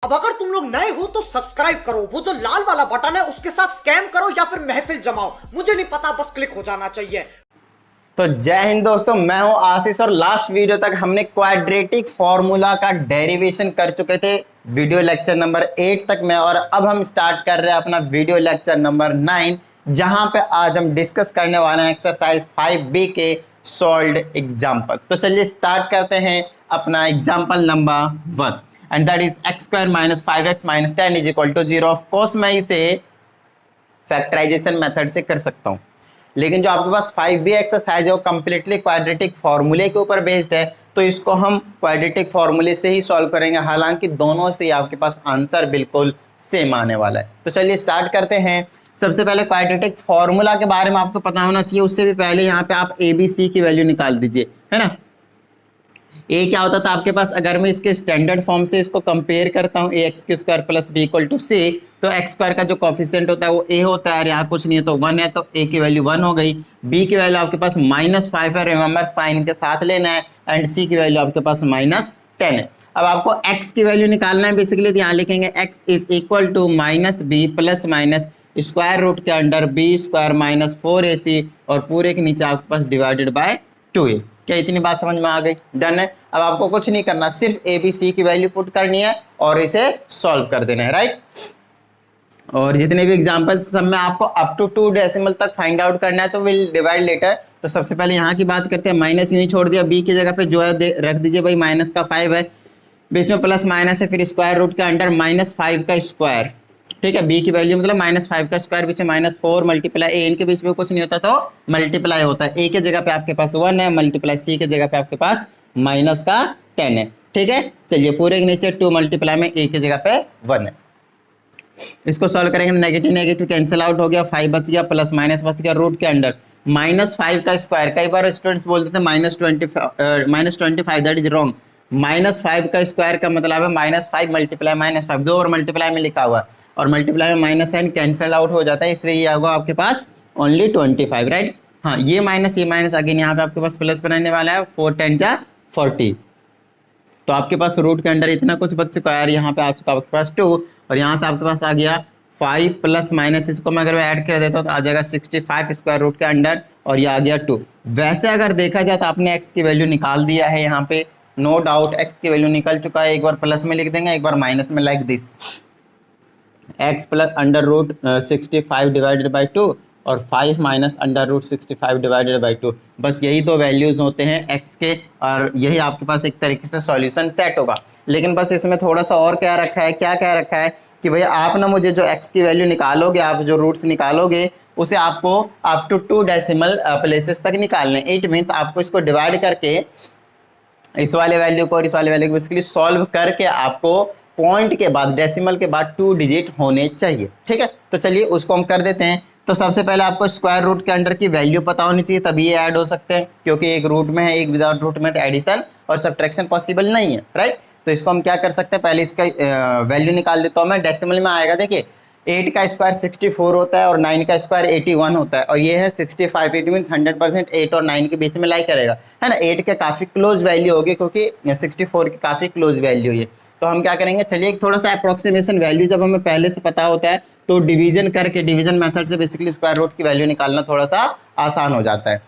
अब अगर तुम लोग नए हो तो सब्सक्राइब करो, वो जो लाल वाला बटन है उसके साथ स्कैम करो या फिर महफिल जमाओ, मुझे नहीं पता, बस क्लिक हो जाना चाहिए। तो जय हिंद दोस्तों, मैं हूं आशीष और लास्ट वीडियो तक हमने क्वाड्रेटिक फॉर्मूला का डेरिवेशन कर चुके थे वीडियो लेक्चर नंबर 8 तक में, और अब हम स्टार्ट कर रहे हैं अपना वीडियो लेक्चर नंबर 9, जहां पे आज हम डिस्कस करने वाले हैं एक्सरसाइज 5B के सॉल्व्ड एग्जांपल्स। तो चलिए स्टार्ट करते हैं अपना example number 1, and that is x² - 5x - 10 = 0। Of course मैं इसे फैक्टराइजेशन मेथड से कर सकता हूं, लेकिन जो आपके पास 5B एक्सरसाइज है वो कंप्लीटली क्वाड्रेटिक फॉर्मूले के ऊपर बेस्ड है, तो इसको हम क्वाड्रेटिक फॉर्मूले से ही सॉल्व करेंगे। हालांकि दोनों से आपके पास आंसर बिल्कुल सेम आने वाला है। तो चलिए स्टार्ट करते हैं। सबसे पहले क्वाड्रेटिक फॉर्मूला के बारे में आपको पता होना चाहिए, उससे भी पहले यहाँ पे आप ABC की वैल्यू निकाल दीजिए, है ना। ए क्या होता था आपके पास, अगर मैं इसके स्टैंडर्ड फॉर्म से इसको कंपेयर करता हूँ ax² + b = c, तो x² का जो कोफिशिएंट होता है वो a होता है, और यहाँ कुछ नहीं है तो 1 है, तो a की वैल्यू 1 हो गई। b की वैल्यू आपके पास -5 है, रिमेंबर साइन के साथ लेना है, एंड c की वैल्यू आपके पास -10 है। अब आपको x की वैल्यू निकालना है बेसिकली, तो यहाँ लिखेंगे x = -b ± स्क्वायर रूट के अंडर b² - 4ac, और पूरे के नीचे आपके पास डिवाइडेड बाय 2a। क्या इतनी बात समझ में आ गई? डन है। अब आपको कुछ नहीं करना, सिर्फ ABC की वैल्यू पुट करनी है और इसे सॉल्व कर देना है, राइट। और जितने भी एग्जांपल्स सब में आपको अप टू 2 डेसिमल तक फाइंड आउट करना है, तो विल डिवाइड लेटर। तो सबसे पहले यहाँ की बात करते हैं, माइनस यूं ही छोड़ दिया, b की जगह पे जो है रख दीजिए भाई, -5 है, बीच में प्लस माइनस है, फिर स्क्वायर रूट के अंडर -5 का स्क्वायर, ठीक है। b की वैल्यू मतलब -5 का स्क्वायर, बीच में -4 मल्टीप्लाई a, इनके बीच में कुछ नहीं होता तो मल्टीप्लाई होता है। a के जगह पे आपके पास 1 है, मल्टीप्लाई c के जगह पे आपके पास -10 है, ठीक है। चलिए पूरे के नीचे 2 मल्टीप्लाई में a की जगह पे 1 है। इसको सॉल्व करेंगे, नेगेटिव नेगेटिव कैंसिल आउट हो गया, 5 बच गया, प्लस माइनस बच गया, रूट के अंडर -5 का स्क्वायर। कई बार स्टूडेंट्स बोलते थे -25 दैट इज रॉन्ग। -5 का स्क्वायर का मतलब है -5 मल्टीप्लाई -5, 2 और मल्टीप्लाई में लिखा हुआ, और मल्टीप्लाई में माइनस साइन कैंसिल आउट हो जाता है, इसलिए ये होगा आपके पास ओनली 25, राइट। हाँ, ये माइनस अगेन यहाँ पे आपके पास प्लस बनाने वाला है, 4 10 जा 40, तो आपके पास रूट के अंडर इतना कुछ बच चुका है, यहाँ पे आ चुका आपके पास 2, और यहाँ से आपके पास आ गया 5 प्लस माइनस, इसको मैं अगर ऐड कर देता हूँ तो आ जाएगा 65 स्क्वायर रूट के अंडर, और ये आ गया 2। वैसे अगर देखा जाए तो आपने x की वैल्यू निकाल दिया है यहाँ पे, नो डाउट x की वैल्यू निकल चुका है। एक बार प्लस में लिख देंगे, एक बार माइनस में, like this, x plus √65 divided by 2 और 5 माइनस √65 डिवाइडेड बाई 2। बस यही दो वैल्यूज होते हैं x के, और यही आपके पास एक तरीके से सॉल्यूशन सेट होगा। लेकिन बस इसमें थोड़ा सा और क्या रखा है, क्या क्या रखा है कि भैया आप ना मुझे जो x की वैल्यू निकालोगे, आप जो रूट्स निकालोगे उसे आपको अप टू 2 डेसिमल प्लेसेस तक निकालने। इट मीन्स आपको इसको डिवाइड करके इस वाले वैल्यू को और इस वाले वैल्यू को बेसिकली सॉल्व करके आपको पॉइंट के बाद, डेसिमल के बाद 2 डिजिट होने चाहिए, ठीक है। तो चलिए उसको हम कर देते हैं। तो सबसे पहले आपको स्क्वायर रूट के अंडर की वैल्यू पता होनी चाहिए, तभी ये ऐड हो सकते हैं, क्योंकि एक रूट में है, एक विदाउट रूट में, एडिशन और सब्ट्रैक्शन पॉसिबल नहीं है, राइट। तो इसको हम क्या कर सकते हैं, पहले इसका वैल्यू निकाल देता हूँ मैं। डेसिमल में आएगा, देखिए 8 का स्क्वायर 64 होता है और 9 का स्क्वायर 81 होता है, और ये है 65। इट मीन्स 100% 8 और 9 के बीच में लाई करेगा, है ना। 8 के काफ़ी क्लोज वैल्यू होगी, क्योंकि 64 की काफ़ी क्लोज वैल्यू है। तो हम क्या करेंगे, चलिए एक थोड़ा सा अप्रोक्सीमेशन वैल्यू जब हमें पहले से पता होता है तो डिवीजन करके, डिवीजन मेथड से बेसिकली स्क्वायर रूट की वैल्यू निकालना थोड़ा सा आसान हो जाता है।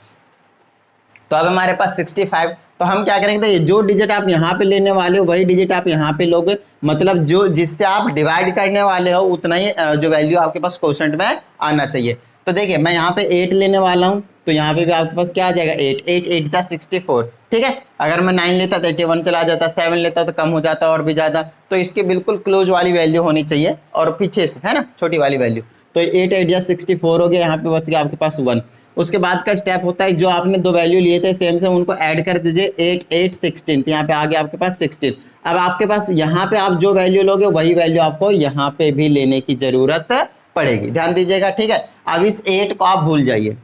तो अब हमारे पास 65, तो हम क्या करेंगे, तो ये जो डिजिट आप यहाँ पे लेने वाले हो वही डिजिट आप यहाँ पे लोगे, मतलब जो जिससे आप डिवाइड करने वाले हो उतना ही जो वैल्यू आपके पास क्वोशंट में आना चाहिए। तो देखिए मैं यहाँ पे 8 लेने वाला हूँ, तो यहाँ पे भी आपके पास क्या आ जाएगा, 8 8 जा 64, ठीक है। अगर मैं 9 लेता तो 81 चला जाता, 7 लेता तो कम हो जाता और भी ज़्यादा। तो इसकी बिल्कुल क्लोज वाली वैल्यू होनी चाहिए, और पीछे से, है ना, छोटी वाली वैल्यू। तो 8 8 जा 64 हो गया, यहाँ पे बच गया आपके पास 1। उसके बाद का स्टेप होता है, जो आपने दो वैल्यू लिए थे सेम सेम, उनको ऐड कर दीजिए, 8 8 16, तो यहाँ पे आ गया आपके पास 16। अब आपके पास यहाँ पे आप जो वैल्यू लोगे वही वैल्यू आपको यहाँ पे भी लेने की जरूरत पड़ेगी, ध्यान दीजिएगा, ठीक है। अब इस 8 को आप भूल जाइए,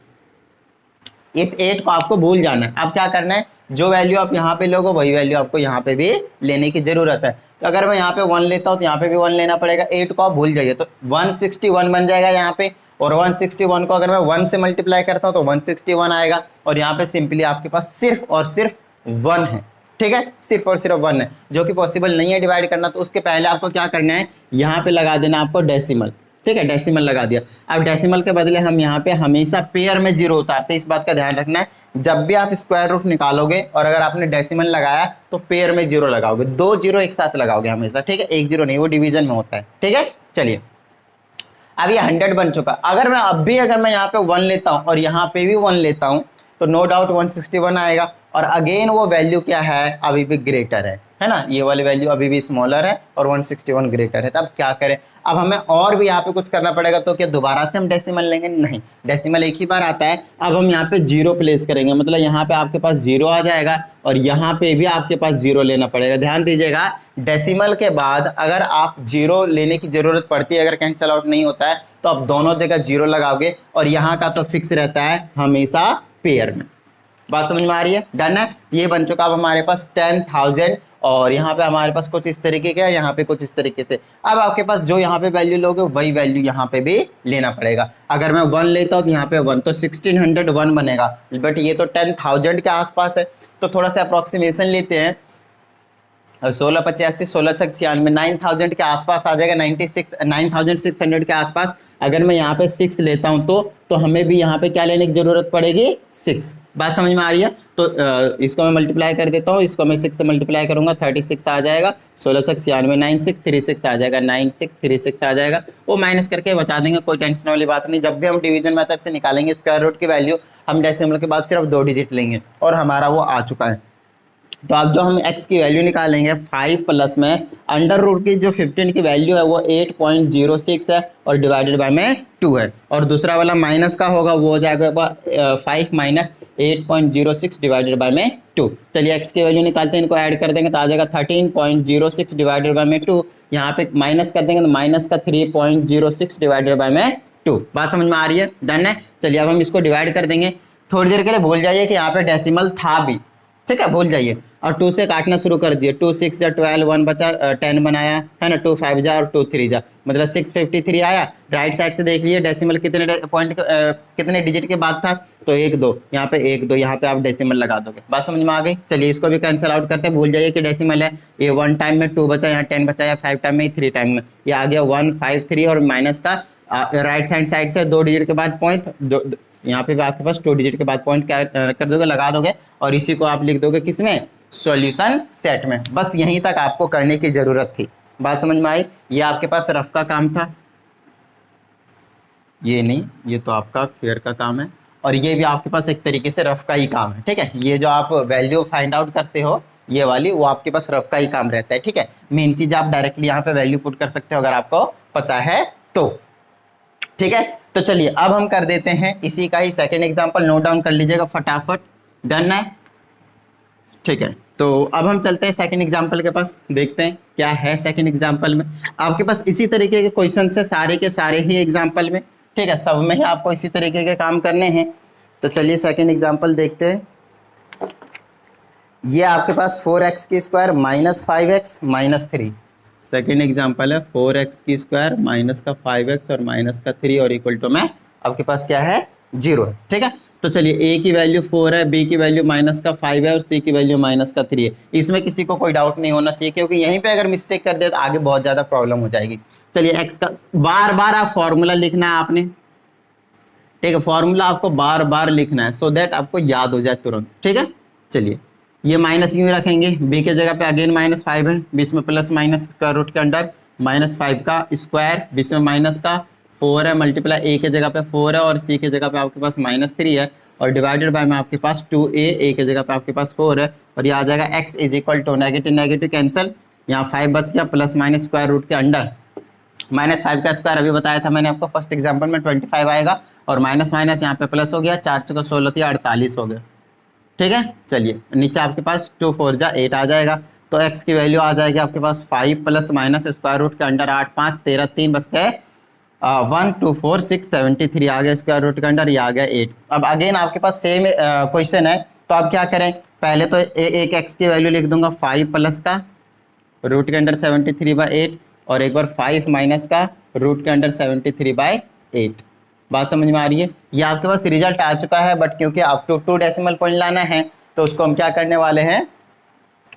इस 8 को आपको भूल जाना है। अब क्या करना है, जो वैल्यू आप यहाँ पे लोगे वही वैल्यू आपको यहाँ पे भी लेने की जरूरत है। तो अगर मैं यहाँ पे 1 लेता हूँ तो यहाँ पे भी 1 लेना पड़ेगा, 8 को आप भूल जाइए, तो 161 बन जाएगा यहाँ पे, और 161 को अगर मैं 1 से मल्टीप्लाई करता हूँ तो 161 आएगा, और यहाँ पे सिंपली आपके पास सिर्फ और सिर्फ 1 है, ठीक है, सिर्फ और सिर्फ 1 है, जो कि पॉसिबल नहीं है डिवाइड करना। तो उसके पहले आपको क्या करना है, यहाँ पे लगा देना आपको डेसिमल। ठीक है, डेसिमल लगा दिया। अब डेसिमल के बदले हम यहाँ पे हमेशा पेयर में जीरो उतारते हैं, इस बात का ध्यान रखना है। जब भी आप स्क्वायर रूट निकालोगे और अगर आपने डेसिमल लगाया तो पेयर में जीरो लगाओगे, 2 जीरो एक साथ लगाओगे हमेशा। ठीक है, 1 जीरो नहीं, वो डिवीजन में होता है। ठीक है, चलिए अब ये 100 बन चुका। अगर मैं यहाँ पे 1 लेता हूँ और यहाँ पे भी 1 लेता हूँ तो नो डाउट 161 आएगा। और अगेन वो वैल्यू क्या है, अभी भी ग्रेटर है ना, ये वाली वैल्यू अभी भी स्मॉलर है और 161 ग्रेटर है। तब क्या करें, अब हमें और भी यहाँ पे कुछ करना पड़ेगा। तो क्या दोबारा से हम डेसिमल लेंगे? नहीं, डेसिमल एक ही बार आता है। अब हम यहाँ पे जीरो प्लेस करेंगे, मतलब यहाँ पे आपके पास जीरो आ जाएगा और यहाँ पे भी आपके पास जीरो लेना पड़ेगा। ध्यान दीजिएगा, डेसिमल के बाद अगर आप जीरो लेने की जरूरत पड़ती है, अगर कैंसिल आउट नहीं होता है तो आप दोनों जगह जीरो लगाओगे और यहाँ का तो फिक्स रहता है हमेशा पेयर में। बात समझ में आ रही है? डन है, ये बन चुका। अब हमारे पास 10,000 और यहाँ पे हमारे पास कुछ इस तरीके का, यहाँ पे कुछ इस तरीके से। अब आपके पास जो यहाँ पे वैल्यू लोगे वही वैल्यू यहाँ पे भी लेना पड़ेगा। अगर मैं 1 लेता हूँ तो यहाँ पे 1 तो 1601 बनेगा, बट ये तो 10,000 के आसपास है। तो थोड़ा सा अप्रोक्सीमेशन लेते हैं, 1685 16 छक 96, 9000 के आसपास आ जाएगा, 9600 के आसपास। अगर मैं यहाँ पे 6 लेता हूँ तो हमें भी यहाँ पे क्या लेने की जरूरत पड़ेगी, 6। बात समझ में आ रही है? तो इसको मैं मल्टीप्लाई कर देता हूँ, इसको मैं 6 से मल्टीप्लाई करूंगा, 36 आ जाएगा, 16 छक 96, 9636 आ जाएगा, 9636 आ जाएगा। वो माइनस करके बचा देंगे, कोई टेंशन वाली बात नहीं। जब भी हम डिवीजन मेथड से निकालेंगे स्क्वायर रूट की वैल्यू, हम डेसिमल के बाद सिर्फ 2 डिजिट लेंगे और हमारा वो आ चुका है। तो अब जो हम x की वैल्यू निकालेंगे 5 प्लस में अंडर रूट की जो 15 की वैल्यू है वो 8.06 है और डिवाइडेड बाय में 2 है। और दूसरा वाला माइनस का होगा, वो हो जाएगा 5 माइनस 8.06 डिवाइडेड बाय में 2। चलिए x की वैल्यू निकालते हैं, इनको ऐड कर देंगे तो आ जाएगा 13.06 डिवाइडेड बाय में 2। यहाँ पे माइनस कर देंगे तो माइनस का 3.06 डिवाइडेड बाय में 2। बात समझ में आ रही है? डन है। चलिए अब हम इसको डिवाइड कर देंगे। थोड़ी देर के लिए भूल जाइए कि यहाँ पे डेसिमल था भी, ठीक है, भूल जाइए। और 2 से काटना शुरू कर दिए, 2 6 जा 12, 1 बचा 10 बनाया है ना, 2 5 जा और 2 3 जा, मतलब 653 आया। राइट साइड से देख लीजिए डेसिमल कितने पॉइंट कितने डिजिट के बाद था, तो 1 2, यहाँ पे 1 2, यहाँ पे आप डेसिमल लगा दोगे। बात समझ में आ गई? चलिए इसको भी कैंसिल आउट करते हैं, भूल जाइए कि डेसिमल है। ये 1 टाइम में 2 बचा, यहाँ 10 बचा, या 5 टाइम में 3 टाइम में, ये आ गया 1 5 3 और माइनस का राइट साइड से 2 डिजिट के बाद पॉइंट, यहाँ पे भी आपके पास 2 डिजिट के बाद पॉइंट क्या कर दोगे, लगा दोगे और इसी को आप लिख दोगे किसमें, सॉल्यूशन सेट में। बस यहीं तक आपको करने की जरूरत थी। बात समझ में आई? ये आपके पास रफ का काम था, ये नहीं, ये तो आपका फेयर का काम है, और ये भी आपके पास एक तरीके से रफ का ही काम है। ठीक है, ये जो आप वैल्यू फाइंड आउट करते हो ये वाली, वो आपके पास रफ का ही काम रहता है। ठीक है, मेन चीज आप डायरेक्टली यहाँ पे वैल्यू पुट कर सकते हो अगर आपको पता है तो। ठीक है, तो चलिए अब हम कर देते हैं इसी का ही सेकेंड एग्जाम्पल, नोट डाउन कर लीजिएगा फटाफट। डन है? ठीक है, तो अब हम चलते हैं सेकंड एग्जाम्पल के पास, देखते हैं क्या है सेकंड एग्जाम्पल में। आपके पास इसी तरीके के क्वेश्चन है सारे के सारे ही एग्जाम्पल में। ठीक है, सब में ही आपको इसी तरीके के काम करने हैं। तो चलिए सेकंड एग्जाम्पल देखते हैं। ये आपके पास 4x की square minus 5x minus 3। Second example है 4x की स्क्वायर माइनस का 5x और माइनस का 3 और इक्वल टू में आपके पास क्या है, 0 है। ठीक है, तो चलिए a की वैल्यू 4 है, b की वैल्यू माइनस का 5 है और c की वैल्यू माइनस का 3 है। इसमें किसी को कोई डाउट नहीं होना चाहिए, क्योंकि यहीं पे अगर मिस्टेक कर दे तो आगे बहुत ज़्यादा प्रॉब्लम हो जाएगी। चलिए x का बार बार आप फॉर्मूला लिखना है आपने। ठीक है, फॉर्मूला आपको बार बार लिखना है सो दैट आपको याद हो जाए तुरंत। ठीक है, चलिए ये माइनस यूँ रखेंगे, b के जगह पे अगेन माइनस 5 है, बीच में प्लस माइनस स्क्वायर रूट के अंडर माइनस 5 का स्क्वायर, बीच में माइनस का 4 है, मल्टीप्लाई a के जगह पे 4 है और c के जगह पे आपके पास माइनस 3 है और डिवाइडेड बाय में आपके पास 2a के जगह पे आपके पास 4 है और ये आ जाएगा x is equal to negative negative cancel, यहाँ 5 बच गया, प्लस माइनस स्क्वायर रूट के अंडर माइनस 5 का स्क्वायर अभी बताया था मैंने आपको फर्स्ट एग्जाम्पल में 25 आएगा और माइनस माइनस यहाँ पे प्लस हो गया, 4 चौका 16 थी 48 हो गया। ठीक है, चलिए नीचे आपके पास 2 4 जा 8 आ जाएगा, तो x की वैल्यू आ जाएगी आपके पास 5 प्लस माइनस स्क्वायर रूट के अंडर 8 5 13 3 बच गए 1 2 4 6 73 आ गया स्क्वायर रूट के अंडर, ये आ गया 8। अब अगेन आपके पास सेम क्वेश्चन है, तो आप क्या करें, पहले तो एक x की वैल्यू लिख दूंगा 5 प्लस का रूट के अंडर 73/8 और एक बार 5 माइनस का रूट के अंडर 73/8। बात समझ में आ रही है? ये आपके पास रिजल्ट आ चुका है, बट क्योंकि आप 2 डेसिमल पॉइंट लाना है तो उसको हम क्या करने वाले हैं,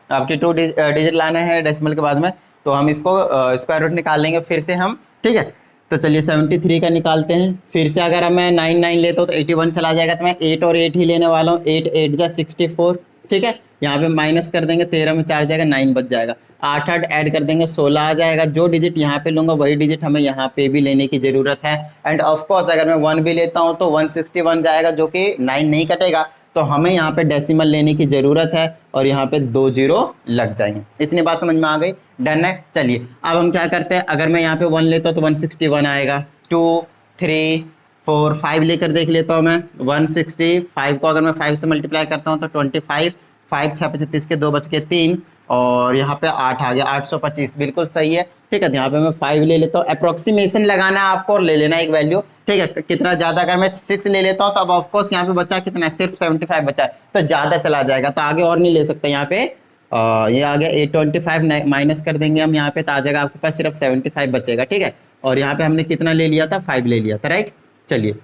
आपकी 2 डिजिट लाना है डेसिमल के बाद में, तो हम इसको स्क्वायर रूट निकाल लेंगे फिर से हम, ठीक है। तो चलिए 73 का निकालते हैं। फिर से अगर मैं 9 लेता हूँ तो 81 चला जाएगा, तो मैं 8 और 8 ही लेने वाला हूँ। 8 8 जा 64, ठीक है। यहाँ पे माइनस कर देंगे, 13 में 4 जाएगा, 9 बच जाएगा। 8 8 ऐड कर देंगे, 16 आ जाएगा। जो डिजिट यहाँ पे लूंगा वही डिजिट हमें यहाँ पे भी लेने की जरूरत है। एंड ऑफ कोर्स अगर मैं 1 भी लेता हूँ तो 161 जाएगा, जो कि 9 नहीं कटेगा, तो हमें यहाँ पे डेसिमल लेने की जरूरत है और यहाँ पे 2 जीरो लग जाएंगे। इतनी बात समझ में आ गई? डन है। चलिए अब हम क्या करते हैं, अगर मैं यहाँ पे 1 लेता हूँ तो 161 आएगा। 2 3 4 5 लेकर देख लेता हूँ मैं। 165 को अगर मैं 5 से मल्टीप्लाई करता हूँ तो 25, 5 6 35 के 2 बच के 3 और यहाँ पे 8 आ गया, 825 बिल्कुल सही है, ठीक है। तो यहाँ पे मैं 5 ले लेता हूँ। अप्रोक्सीमेशन लगाना है आपको और ले लेना एक वैल्यू, ठीक है। कितना ज़्यादा, अगर मैं 6 ले लेता हूँ तो अब ऑफकोर्स यहाँ पे बचा कितना, सिर्फ 75 बचा है, तो ज़्यादा चला जाएगा, तो आगे और नहीं ले सकते यहाँ पे। ये आ गया 825, माइनस कर देंगे हम यहाँ पे, तो आ जाएगा आपके पास सिर्फ 75 बचेगा, ठीक है। और यहाँ पे हमने कितना ले लिया था, 5 ले लिया था, राइट। चलिए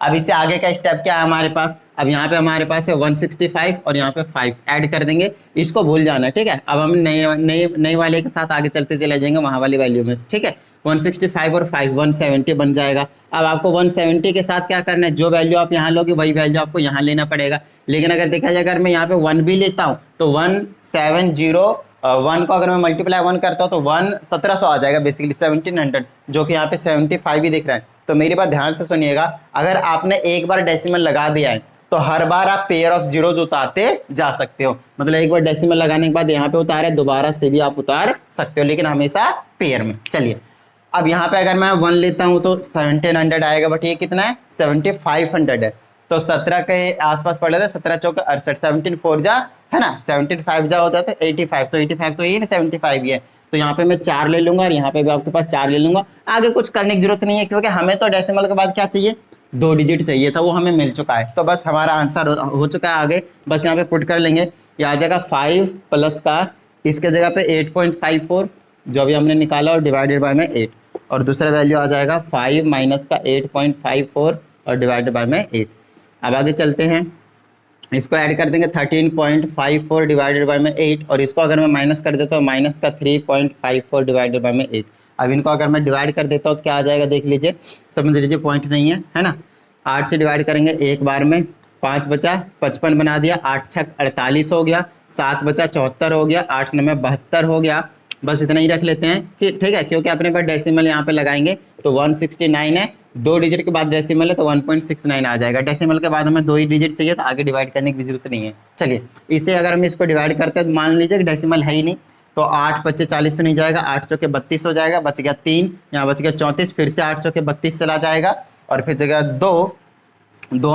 अब इससे आगे का स्टेप क्या है हमारे पास, अब यहाँ पे हमारे पास है 165 और यहाँ पे 5 ऐड कर देंगे, इसको भूल जाना है, ठीक है। अब हम नए वाले के साथ आगे चलते चले जाएंगे वहाँ वाली वैल्यू में, ठीक है। 165 और 5 170 बन जाएगा। अब आपको 170 के साथ क्या करना है, जो वैल्यू आप यहाँ लोगे वही वैल्यू आपको यहाँ लेना पड़ेगा। लेकिन अगर देखा जाए, अगर मैं यहाँ पे 1 भी लेता हूँ तो 1 को अगर मैं मल्टीप्लाई 1 करता हूँ तो 1700 आ जाएगा, बेसिकली 1700, जो कि यहाँ पे 75 ही दिख रहा है। तो मेरी बात ध्यान से सुनिएगा, अगर आपने एक बार डेसिमल लगा दिया है तो हर बार आप पेयर ऑफ जीरोज उतारते जा सकते हो। मतलब एक बार डेसिमल लगाने के बाद यहाँ पे उतारे, दोबारा से भी आप उतार सकते हो, लेकिन हमेशा पेयर में। चलिए अब यहाँ पे अगर मैं 1 लेता हूँ तो 1700 आएगा, बट ये कितना है, 7500 है। तो 17 के आसपास पड़ रहा था, 17 चौके 68, 17 4 जा है ना, 17 5 जा होता है तो 85, तो 85 तो ये 75 ही है। तो यहाँ पे मैं 4 ले लूंगा और यहाँ पे भी आपके पास 4 ले लूंगा। आगे कुछ करने की जरूरत नहीं है, क्योंकि हमें तो डेसिमल के बाद क्या चाहिए, 2 डिजिट चाहिए था, वो हमें मिल चुका है। तो बस हमारा आंसर हो चुका है। आगे बस यहाँ पे पुट कर लेंगे, ये आ जाएगा 5 प्लस का इसके जगह पे 8.54 जो अभी हमने निकाला और डिवाइडेड बाय में 8, और दूसरा वैल्यू आ जाएगा 5 माइनस का 8.54 और डिवाइडेड बाय में 8। अब आगे चलते हैं, इसको ऐड कर देंगे 13.54 डिवाइडेड बाय में 8, और इसको अगर मैं माइनस कर देता हूँ माइनस का 3.54 डिवाइडेड बाय में 8। अब इनको अगर मैं डिवाइड कर देता हूँ तो क्या आ जाएगा, देख लीजिए, समझ लीजिए, पॉइंट नहीं है ना। 8 से डिवाइड करेंगे एक बार में, 5 बचा 55 बना दिया, 8 6 48 हो गया, 7 बचा 74 हो गया, 8 9 72 हो गया। बस इतना ही रख लेते हैं कि ठीक है, क्योंकि अपने पास डेसिमल यहाँ पे लगाएंगे तो 169 है, 2 डिजिट के बाद डेसिमल है तो 1.69 आ जाएगा। डेसिमल के बाद हमें 2 ही डिजिट चाहिए, तो आगे डिवाइड करने की जरूरत नहीं है। चलिए इसे अगर हम इसको डिवाइड करते हैं तो मान लीजिए कि डेसिमल है ही नहीं, तो 8 25 40 तो नहीं जाएगा, 8 चौके 32 हो जाएगा, बच गया 3, यहाँ बच गया 34, फिर से 8 चौके 32 चला जाएगा, और फिर जगह 2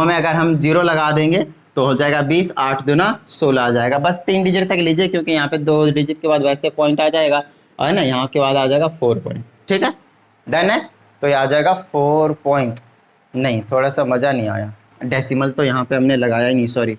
में अगर हम 0 लगा देंगे तो हो जाएगा 20, 8 दूना 16 आ जाएगा। बस 3 डिजिट तक लीजिए, क्योंकि यहाँ पे 2 डिजिट के बाद वैसे पॉइंट आ जाएगा, और ना यहाँ के बाद आ जाएगा 4 पॉइंट, ठीक है। डन है, तो ये आ जाएगा 4 पॉइंट। नहीं, थोड़ा सा मज़ा नहीं आया, डेसिमल तो यहाँ पे हमने लगाया ही नहीं, सॉरी,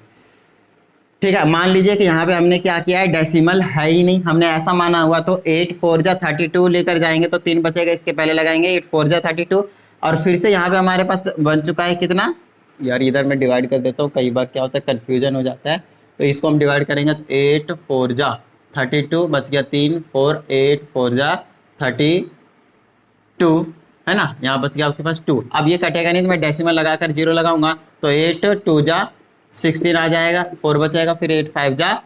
ठीक है। मान लीजिए कि यहाँ पे हमने क्या किया है, डेसिमल है ही नहीं, हमने ऐसा माना हुआ, तो 8 4 जा 32 लेकर जाएंगे तो 3 बचेगा, इसके पहले लगाएंगे 8 4 जा 32, और फिर से यहाँ पे हमारे पास बन चुका है कितना, यार इधर मैं डिवाइड कर देता हूँ, कई बार क्या होता है कन्फ्यूजन हो जाता है, तो इसको हम डिवाइड करेंगे तो 8 4 जा 32 बच गया 3, 4 8 4 जा 32 है ना, यहाँ बच गया आपके पास 2। अब ये कटेगा नहीं तो मैं डेसिमल लगाकर 0 लगाऊंगा, तो 8 2 जा 16 आ जाएगा, 4 बचेगा, फिर 8 5 जा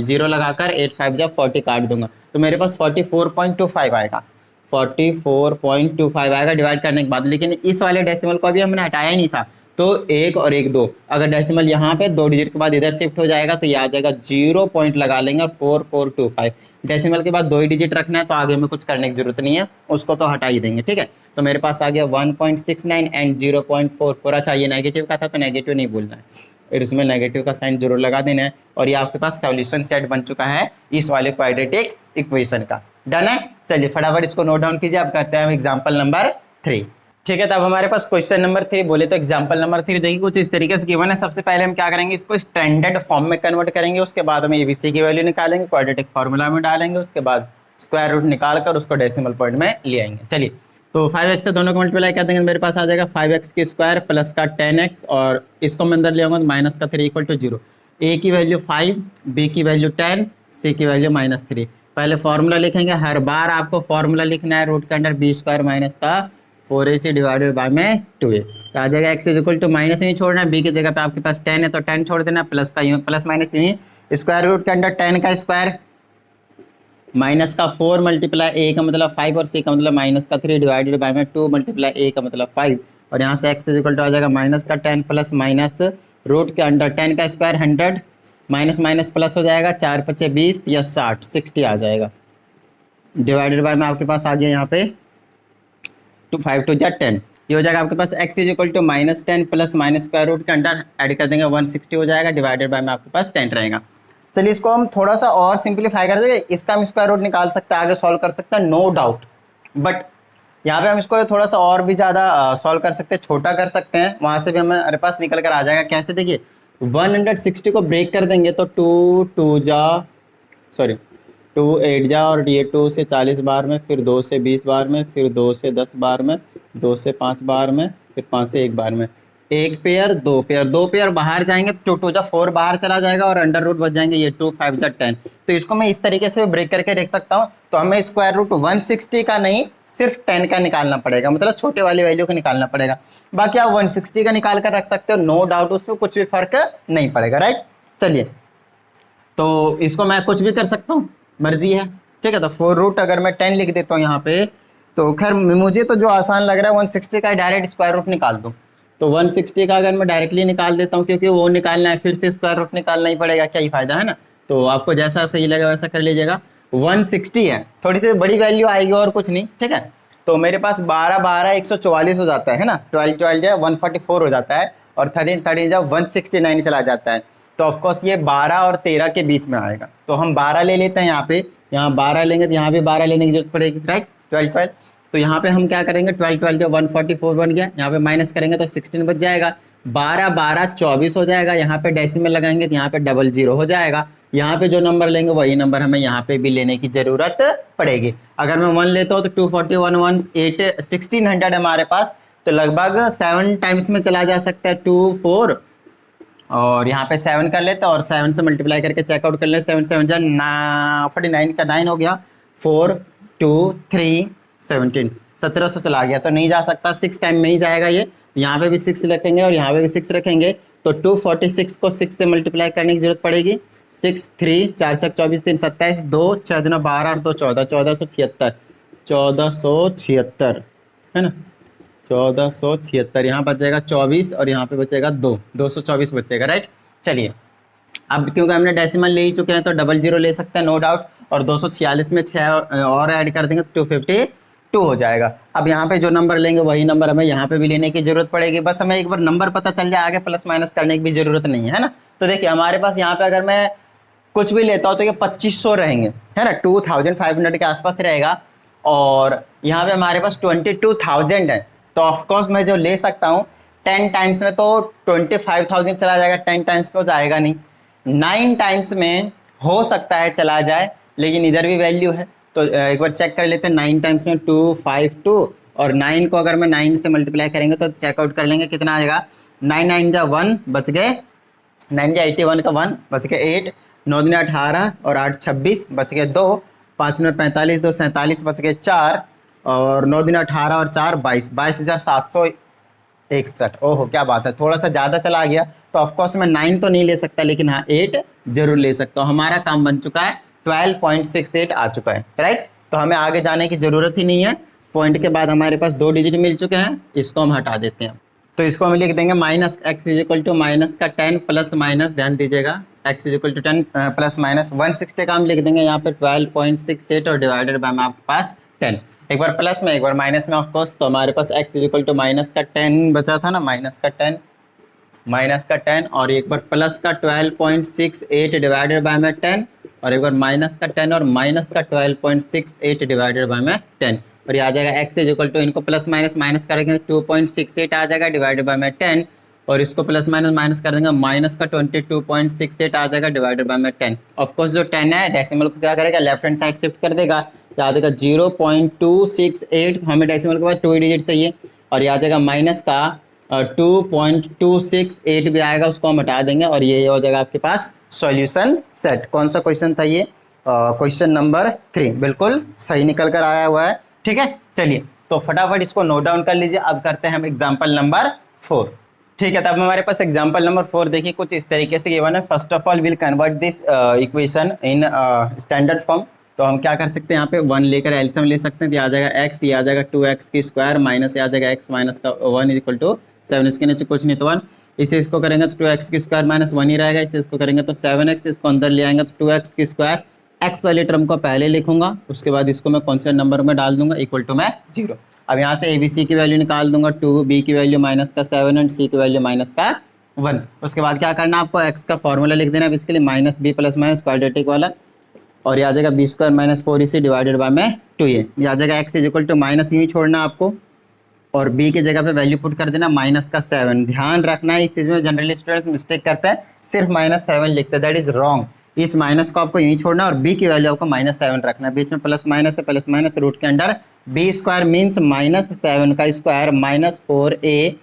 0 लगाकर 8 5 जा 40 काट दूंगा, तो मेरे पास 44.25 आएगा, 44.25 आएगा डिवाइड करने के बाद। लेकिन इस वाले डेसिमल को अभी हमने हटाया ही नहीं था, तो 1 और 1 2, अगर डेसिमल यहाँ पे 2 डिजिट के बाद इधर शिफ्ट हो जाएगा तो ये आ जाएगा 0 पॉइंट लगा लेंगे, 4425। डेसिमल के बाद 2 ही डिजिट रखना है, तो आगे में कुछ करने की जरूरत नहीं है, उसको तो हटा ही देंगे, ठीक है। तो मेरे पास आ गया 1.69 एंड 0.44। अच्छा, ये नेगेटिव का था तो नेगेटिव नहीं बोलना है, फिर उसमें नेगेटिव का साइन जरूर लगा देना है, और ये आपके पास सॉल्यूशन सेट बन चुका है इस वाले क्वाड्रेटिक इक्वेशन का। डन है, चलिए फटाफट इसको नोट डाउन कीजिए। अब करते हैं एग्जाम्पल नंबर 3, ठीक है। तब हमारे पास क्वेश्चन नंबर 3 बोले तो एग्जांपल नंबर 3 देखिए कुछ इस तरीके से गिवन है। सबसे पहले हम क्या करेंगे, इसको स्टैंडर्ड फॉर्म में कन्वर्ट करेंगे, उसके बाद हम एबीसी की वैल्यू निकालेंगे, क्वाड्रेटिक फार्मूला में डालेंगे, उसके बाद स्क्वायर रूट निकाल कर उसको डेसिमल पॉइंट में ले आएंगे। चलिए, तो 5x से दोनों को मल्टीप्लाई कर देंगे, मेरे पास आ जाएगा 5x की स्क्वायर प्लस का 10x, और इसको मैं अंदर ले आऊंगा तो माइनस का 3 = 0। a की वैल्यू 5, b की वैल्यू 10, सी की वैल्यू -3। पहले फॉर्मूला लिखेंगे, हर बार आपको फॉर्मूला लिखना है रूट के अंडर बी स्क्वायर माइनस का 4ac डिवाइडेड बाय में 2a। तो आ जाएगा x is equal to minus यूँ छोड़ना है, b की जगह पे आपके पास 10 है तो 10 छोड़ देना, प्लस का यूँ प्लस माइनस यूँ ही, स्क्वायर रूट के अंडर 10 का स्क्वायर माइनस का 4 मल्टीप्लाई a का मतलब 5 और c का मतलब माइनस का 3 डिवाइडेड बाय में 2 मल्टीप्लाई a का मतलब 5, और यहाँ से x इज इक्वल टू आ जाएगा माइनस का 10 प्लस माइनस रूट के अंडर 10 का स्क्वायर 100 माइनस माइनस प्लस हो जाएगा, 4 पचे 20 या 60 आ जाएगा, डिवाइडेड बाय में आपके पास आ गया यहाँ पे 2 5 2 10, ये हो जाएगा आपके पास x is equal to -10 plus minus square root के अंडर ऐड कर देंगे 160 हो जाएगा, डिवाइडेड बाय में आपके पास 10 रहेगा। चलिए इसको हम थोड़ा सा और सिंपलीफाई कर देंगे, इसका हम स्क्वायर रूट निकाल सकते हैं, आगे सॉल्व कर सकते हैं नो डाउट, बट यहाँ पे हम इसको थोड़ा सा और भी ज़्यादा सॉल्व कर सकते हैं, छोटा कर सकते हैं, वहाँ से भी हमारे पास निकल कर आ जाएगा। कैसे, देखिए 160 को ब्रेक कर देंगे तो 2 8 जा और ये 2 से 40 बार में, फिर 2 से 20 बार में, फिर 2 से 10 बार में, 2 से 5 बार में, फिर 5 से 1 बार में, एक पेयर दो पेयर बाहर जाएंगे तो 2 2 जा 4 बाहर चला जाएगा और अंडर रूट बच जाएंगे ये 2 5 जा 10। तो इसको मैं इस तरीके से ब्रेक करके देख सकता हूँ। तो हमें स्क्वायर रूट 160 का नहीं सिर्फ 10 का निकालना पड़ेगा, मतलब छोटे वाली वैल्यू का निकालना पड़ेगा। बाकी आप 160 का निकाल कर रख सकते हो, नो डाउट, उसमें कुछ भी फर्क नहीं पड़ेगा, राइट। चलिए तो इसको मैं कुछ भी कर सकता हूँ, मर्जी है, ठीक है। तो 4 रूट अगर मैं 10 लिख देता हूँ यहाँ पे, तो खैर मुझे तो जो आसान लग रहा है 160 का डायरेक्ट स्क्वायर रूट निकाल दूँ। तो 160 का अगर मैं डायरेक्टली निकाल देता हूँ, क्योंकि वो निकालना है फिर से स्क्वायर रूट निकालना ही पड़ेगा, क्या ही फायदा है ना। तो आपको जैसा सही लगे वैसा कर लीजिएगा। 160 है, थोड़ी सी बड़ी वैल्यू आएगी और कुछ नहीं, ठीक है। तो मेरे पास 12 12 144 हो जाता है ना, 12 12 जो 144 हो जाता है, और 13 13 जब 169 चला जाता है। तो ऑफकोर्स ये 12 और 13 के बीच में आएगा। तो हम 12 ले लेते हैं यहाँ पे, यहाँ 12 लेंगे तो यहाँ भी 12 लेने की जरूरत पड़ेगी, राइट। 12 12, तो यहाँ पे हम क्या करेंगे, 12 12 जो 144 बन गया, यहाँ पे माइनस करेंगे तो 16 बच जाएगा, 12 12 24 हो जाएगा, यहाँ पे डेसिमल लगाएंगे तो यहाँ पे 00 हो जाएगा। यहाँ पे जो नंबर लेंगे वही नंबर हमें यहाँ पे भी लेने की जरूरत पड़ेगी। अगर मैं 1 लेता हूँ तो 241 1 8 1600 हमारे पास, तो लगभग 7 टाइम्स में चला जा सकता है, 2 4 और यहाँ पे 7 कर लेते हैं और 7 से मल्टीप्लाई करके चेकआउट कर लेते हैं, 7 7 जा 49 का 9 हो गया, 4 2 3 17 1700 चला गया, तो नहीं जा सकता, 6 टाइम में ही जाएगा ये। यहाँ पे भी 6 रखेंगे और यहाँ पे भी 6 रखेंगे, तो 246 को 6 से मल्टीप्लाई करने की जरूरत पड़ेगी। 6 3 4 6 24 3 27 2 6 2 12 और 2 14 1476 है ना, 1476 यहाँ बच जाएगा 24 और यहाँ पे बचेगा 224 बचेगा, राइट। चलिए अब क्योंकि हमने डेसिमल ले ही चुके हैं तो 00 ले सकते हैं नो डाउट, और 246 में 6 और ऐड कर देंगे तो 252 हो जाएगा। अब यहाँ पे जो नंबर लेंगे वही नंबर हमें यहाँ पे भी लेने की जरूरत पड़ेगी, बस हमें एक बार नंबर पता चल जाए, आगे प्लस माइनस करने की भी जरूरत नहीं है ना। तो देखिए हमारे पास यहाँ पे अगर मैं कुछ भी लेता हूँ तो ये 2500 रहेंगे, है ना, 2500 के आसपास रहेगा, और यहाँ पे हमारे पास 22,000 है। तो ऑफकोर्स मैं जो ले सकता हूँ 10 टाइम्स में तो 25,000 चला जाएगा, 10 टाइम्स तो जाएगा नहीं, 9 टाइम्स में हो सकता है चला जाए, लेकिन इधर भी वैल्यू है। तो एक बार चेक कर लेते हैं, 9 टाइम्स में 252, और 9 को अगर मैं 9 से मल्टीप्लाई करेंगे तो चेकआउट कर लेंगे कितना आएगा, 9 9 जा 1 बच गए, 9 जा 81 का 1 बच गए 8, 9 दिन 18 और 8 26 बच गए 2, 5 9 45 2 47 बच गए 4, और 9 दिन 18 और 4 22 22,761। ओहो क्या बात है, थोड़ा सा ज़्यादा चला गया, तो ऑफकोर्स मैं 9 तो नहीं ले सकता, लेकिन हाँ 8 जरूर ले सकता हूँ। हमारा काम बन चुका है, 12.68 आ चुका है, राइट। तो हमें आगे जाने की ज़रूरत ही नहीं है, पॉइंट के बाद हमारे पास 2 डिजिट मिल चुके हैं, इसको हम हटा देते हैं। तो इसको हम लिख देंगे minus x is equal to minus का 10 प्लस माइनस, ध्यान दीजिएगा x is equal to 10 plus minus 160 का हम लिख देंगे यहाँ पे 12.68 और डिवाइडेड बाय में आपके पास 10, एक बार प्लस में एक बार माइनस में ऑफकोर्स। तो हमारे पास x is equal to minus का 10 बचा था ना, माइनस का 10 और एक बार प्लस का 12.68 डिवाइडेड बाय में 10, और एक बार माइनस का 10 और माइनस का 12.68 डिवाइडेड बाय में 10, और ये आ जाएगा x इज इक्वल टू, इनको प्लस माइनस करेंगे 2.68 आ जाएगा डिवाइडेड बाय में 10, और इसको प्लस माइनस कर देंगे, माइनस का 22.68 आ जाएगा डिवाइडेड बाय में 10। ऑफकोर्स जो 10 है डेसिमल को क्या करेगा, लेफ्ट हैंड साइड शिफ्ट कर देगा, आ जाएगा 0.268, हमें डेसिमल के बाद 2 डिजिट चाहिए, और ये आ जाएगा माइनस का 2.268 भी आएगा, उसको हम हटा देंगे, और ये हो जाएगा आपके पास सॉल्यूशन सेट। कौन सा क्वेश्चन था ये, क्वेश्चन नंबर 3 बिल्कुल सही निकल कर आया हुआ है। ठीक है, चलिए तो फटाफट इसको नोट डाउन कर लीजिए। अब करते हैं हम एग्जाम्पल नंबर 4। ठीक है, तब हमारे पास एग्जाम्पल नंबर 4 देखिए कुछ इस तरीके से गिवन है। First of all will convert this equation in standard form. तो हम क्या कर सकते हैं, यहाँ पे 1 लेकर एलसीएम ले सकते हैं। तो आ जाएगा x, ये आ जाएगा 2x की स्क्वायर माइनस, आ जाएगा x माइनस का 1 इज इक्वल टू 7। इसके नीचे कुछ नहीं तो 1। इसे इसको करेंगे तो 2x की स्क्वायर माइनस 1 ही रहेगा। इसे इसको करेंगे तो 7x, इसको अंदर ले आएंगे तो 2x की स्क्वायर। x वाले टर्म को पहले लिखूंगा, उसके बाद इसको मैं कॉन्स्टेंट नंबर में डाल दूंगा इक्वल टू मैं 0। अब यहाँ से ABC की वैल्यू निकाल दूंगा 2, B की वैल्यू माइनस का 7 एंड C की वैल्यू माइनस का 1। उसके बाद क्या करना है आपको, x का फॉर्मूला लिख देना है इसके लिए, minus b plus minus quadratic वाला, और ये आ जाएगा B square minus 4ac divided by में 2a। ये आ जाएगा x is equal to minus यूँ ही छोड़ना आपको, और b की जगह पे वैल्यू पुट कर देना माइनस का 7। ध्यान रखना है इस चीज़ में जनरली स्टूडेंट्स मिस्टेक करते हैं, सिर्फ माइनस 7 लिखते हैं, दैट इज रॉन्ग। इस माइनस को आपको यूँ छोड़ना और b की वैल्यू आपको माइनस 7 रखना है। बीच में प्लस माइनस है, प्लस माइनस रूट के under b square means minus 7 का स्क्वायर माइनस 4a।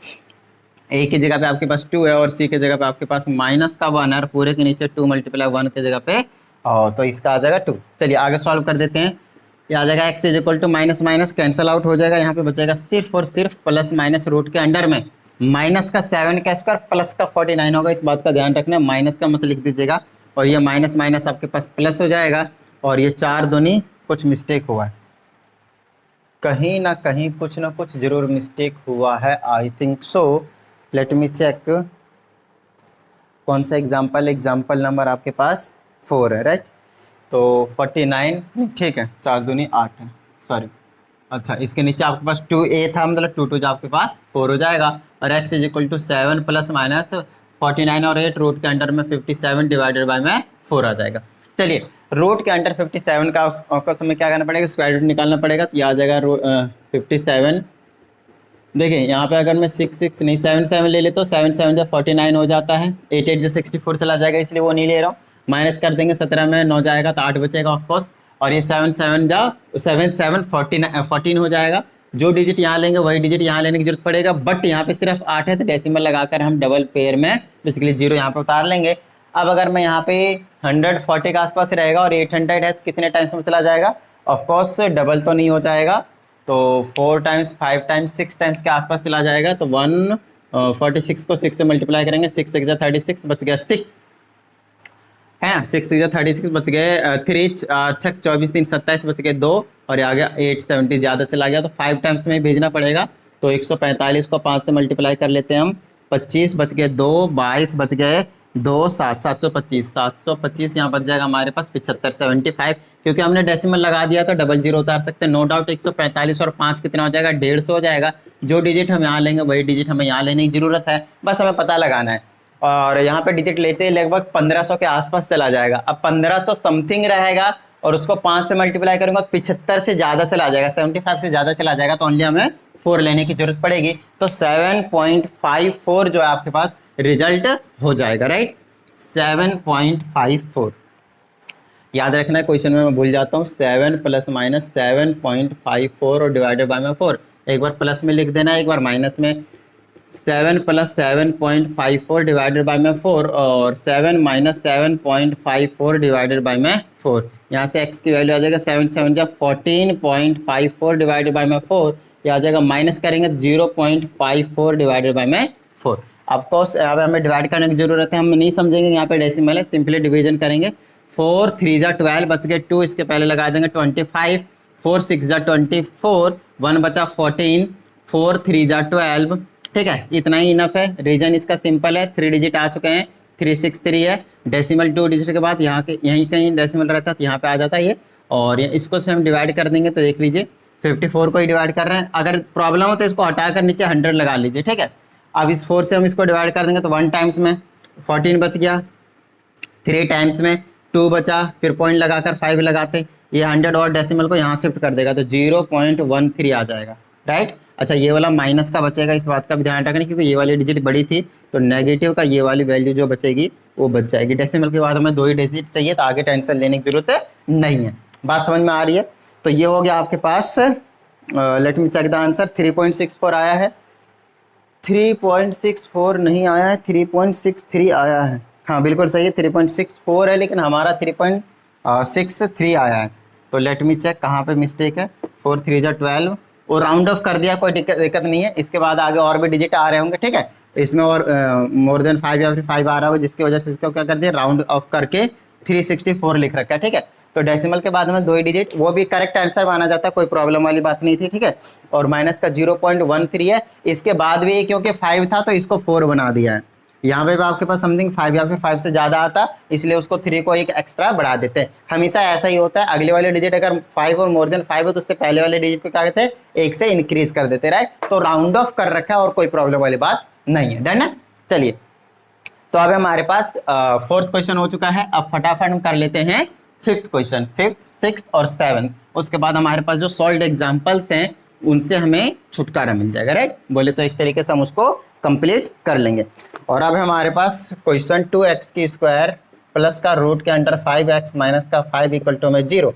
a की जगह पे आपके पास 2 है और c की जगह पे आपके पास माइनस का 1 है, और पूरे के नीचे 2 मल्टीप्लाई 1 की जगह पे तो इसका आ जाएगा 2। चलिए आगे सॉल्व कर देते हैं। ये आ जाएगा x is equal to minus minus cancel out हो जाएगा, यहाँ पे बचेगा सिर्फ और सिर्फ प्लस माइनस रूट के अंडर में माइनस का 7 का स्क्वायर प्लस का 49 होगा। इस बात का ध्यान रखना, माइनस का मत लिख दीजिएगा, और ये माइनस माइनस आपके पास प्लस हो जाएगा, और ये 4 दूनी कुछ मिस्टेक हुआ है, कहीं ना कहीं कुछ ना कुछ जरूर मिस्टेक हुआ है, I think so. Let me check कौन सा एग्जाम्पल नंबर आपके पास 4 है, राइट। तो 49 ठीक है, 4 दूनी 8 है, सॉरी। अच्छा, इसके नीचे आपके पास 2a था, मतलब 2 2 आपके पास 4 हो जाएगा, और x is equal to 7 plus minus 49 और 8 रूट के अंडर में 57 डिवाइडेड बाय में 4 आ जाएगा। चलिए रूट के अंडर 57 का उसको हमें क्या करना पड़ेगा, स्क्वायर रूट निकालना पड़ेगा। तो यह आ जाएगा 57। देखिए यहाँ पे अगर मैं 6 नहीं 7 ले लेता हूँ, 7 जब 49 हो जाता है, 8 जो 64 चला जाएगा, इसलिए वो नहीं ले रहा हूँ। माइनस कर देंगे, 17 में 9 जाएगा तो 8 बचेगा ऑफकोर्स, और ये 7 14 हो जाएगा। जो डिजिट यहाँ लेंगे वही डिजिट यहाँ लेने की जरूरत पड़ेगा, बट यहाँ पे सिर्फ 8 है तो डेसिमल लगाकर हम डबल पेयर में बेसिकली 0 यहाँ पे उतार लेंगे। अब अगर मैं यहाँ पे 140 के आसपास रहेगा और 800 है तो कितने टाइम्स में चला जाएगा, ऑफकोर्स डबल तो नहीं हो जाएगा, तो 4 टाइम्स 5 टाइम्स 6 टाइम्स के आसपास चला जाएगा। तो 146 को 6 से मल्टीप्लाई करेंगे, 6 6 36 बच गया 6 है ना, 6 6 36 बच गए 3 6 24 3 27 बच गए 2, और ये आ गया 870 ज़्यादा चला गया तो 5 टाइम्स में भेजना पड़ेगा। तो 145 को 5 से मल्टीप्लाई कर लेते हैं हम, 25 बच गए 2, 22 बच गए 2, 725 यहाँ बच जाएगा हमारे पास 75 75, क्योंकि हमने डेसिमल लगा दिया तो डबल 0 उतार सकते हैं, नो डाउट। 145 और 5 कितना हो जाएगा, 150 हो जाएगा। जो डिजिट हम यहाँ लेंगे वही डिजिट हमें यहाँ लेने की जरूरत है, बस हमें पता लगाना है। और यहाँ पे डिजिट लेते ही लगभग 1500 के आसपास चला जाएगा। अब 1500 समथिंग रहेगा और उसको 5 से मल्टीप्लाई करूंगा तो 75 से ज़्यादा चला जाएगा, 75 से ज़्यादा चला जाएगा, तो ओनली हमें 4 लेने की जरूरत पड़ेगी। तो 7.54 जो है आपके पास रिजल्ट हो जाएगा, राइट। 7.54 याद रखना है, क्वेश्चन में मैं भूल जाता हूँ। 7 प्लस माइनस 7.54 और डिवाइडेड बाय में 4, एक बार प्लस में लिख देना, एक बार माइनस में। 7 प्लस 7.54 डिवाइडेड बाय में 4, और 7 माइनस 7.54 डिवाइडेड बाय में 4। यहाँ से x की वैल्यू आ जाएगा 7 7 जब 14.54 डिवाइडेड बाय में 4, ये आ जाएगा, माइनस करेंगे 0.54 डिवाइडेड बाय में 4। ऑफकोर्स अब हमें डिवाइड करने की जरूरत है, हम नहीं समझेंगे यहाँ पे डेसिमल है, सिंपली डिवीजन करेंगे। 4 3 जा 12 बच गए 2, इसके पहले लगा देंगे 25, 4 6 जा 24, 1 बचा 14, 4 3 जा 12, ठीक है, इतना ही इनफ है। रीजन इसका सिंपल है, 3 डिजिट आ चुके हैं, 363 है, डेसिमल 2 डिजिट के बाद यहाँ के यहीं कहीं डेसिमल रहता है तो यहाँ पे आ जाता है ये, और इसको से हम डिवाइड कर देंगे तो देख लीजिए 54 को ही डिवाइड कर रहे हैं। अगर प्रॉब्लम हो तो इसको हटाकर नीचे 100 लगा लीजिए, ठीक है। अब इस 4 से हम इसको डिवाइड कर देंगे तो 1 टाइम्स में 14 बच गया, 3 टाइम्स में 2 बचा, फिर पॉइंट लगाकर 5 लगाते, ये 100 और डेसिमल को यहाँ शिफ्ट कर देगा तो 0.13 आ जाएगा, राइट। अच्छा, ये वाला माइनस का बचेगा, इस बात का भी ध्यान रखना, क्योंकि ये वाली डिजिट बड़ी थी तो नेगेटिव का ये वाली वैल्यू जो बचेगी वो बच जाएगी। डेसिमल के बाद हमें 2 ही डिजिट चाहिए तो आगे टेंशन लेने की जरूरत नहीं है। बात समझ में आ रही है? तो ये हो गया आपके पास, let me check the answer. 3.64 आया है, 3.64 नहीं आया है, 3.63 आया है। हाँ बिल्कुल सही है, 3.64 है, लेकिन हमारा 3. 6 3 आया है। तो लेट मी चेक कहाँ पे मिस्टेक है। 4 3 जा 12 और राउंड ऑफ कर दिया, कोई दिक्कत नहीं है। इसके बाद आगे और भी डिजिट आ रहे होंगे, ठीक है। इसमें और मोर देन 5 या फिर 5 आ रहा होगा, जिसकी वजह से इसको क्या कर दिया, राउंड ऑफ करके 364 लिख रखा है, ठीक है। तो डेसिमल के बाद में 2 ही डिजिट, वो भी करेक्ट आंसर माना जाता है, कोई प्रॉब्लम वाली बात नहीं थी, ठीक है। और माइनस का 0.13 है। इसके बाद भी क्योंकि 5 था तो इसको 4 बना दिया है। यहाँ पे भी आपके पास समथिंग 5 या फिर 5 से ज़्यादा आता, इसलिए उसको 3 को एक एक्स्ट्रा बढ़ा देते हैं। हमेशा ऐसा ही होता है, अगले वाले डिजिट अगर 5 और मोर देन 5 हो तो उससे पहले वाले डिजिट को क्या कहते हैं, 1 से इंक्रीज कर देते, राइट। तो राउंड ऑफ कर रखा है और कोई प्रॉब्लम वाली बात नहीं है, डन है। चलिए, तो अब हमारे पास 4th क्वेश्चन हो चुका है। अब फटाफट हम कर लेते हैं 5th क्वेश्चन, 5th 6th और 7th। उसके बाद हमारे पास जो सॉल्व्ड एग्जांपल्स हैं उनसे हमें छुटकारा मिल जाएगा, राइट। बोले तो एक तरीके से हम उसको कंप्लीट कर लेंगे। और अब हमारे पास क्वेश्चन 2x की स्क्वायर प्लस का रूट के अंडर 5x माइनस का 5 इक्वल टू में 0।